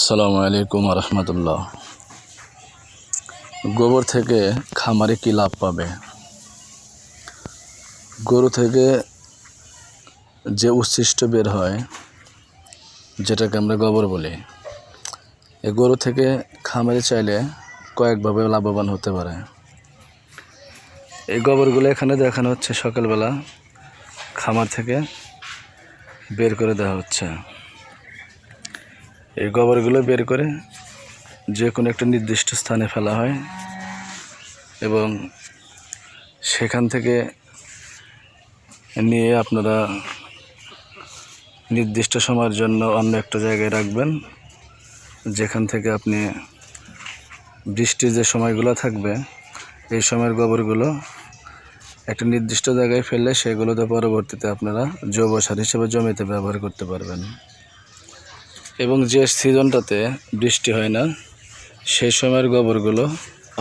আসসালামু আলাইকুম রহমতুল্লাহ। গোবর থেকে খামারে কি লাভ পাবে? গরু থেকে যে উচ্ছিষ্ট বের হয়, যেটাকে আমরা গোবর বলি, এই গরু থেকে খামারে চাইলে কয়েকভাবে লাভবান হতে পারে। এই গোবরগুলো এখানে দেখানো হচ্ছে, সকালবেলা খামার থেকে বের করে দেওয়া হচ্ছে। এই গোবরগুলো বের করে যে কোনো একটা নির্দিষ্ট স্থানে ফেলা হয় এবং সেখান থেকে নিয়ে আপনারা নির্দিষ্ট সময়ের জন্য অন্য একটা জায়গায় রাখবেন, যেখান থেকে আপনি বৃষ্টির যে সময়গুলো থাকবে এই সময়ের গোবরগুলো একটা নির্দিষ্ট জায়গায় ফেললে সেগুলোতে পরবর্তীতে আপনারা জৈব সার হিসেবে জমিতে ব্যবহার করতে পারবেন। এবং যে সিজনটাতে বৃষ্টি হয় না সেই সময়ের গোবরগুলো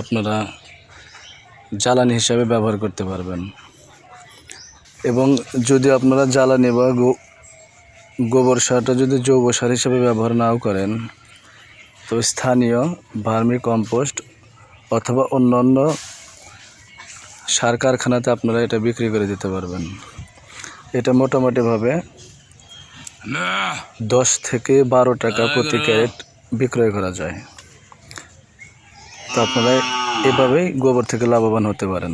আপনারা জ্বালানি হিসাবে ব্যবহার করতে পারবেন। এবং যদি আপনারা জ্বালানি বা গোবর সারটা যদি জৈব সার হিসেবে ব্যবহার নাও করেন, তো স্থানীয় ভার্মি কম্পোস্ট অথবা অন্যান্য সার কারখানাতে আপনারা এটা বিক্রি করে দিতে পারবেন। এটা মোটামুটিভাবে 10 থেকে 12 টাকা প্রতি ক্যারেট বিক্রয় করা যায়। তো আপনারা এভাবেই গোবর থেকে লাভবান হতে পারেন।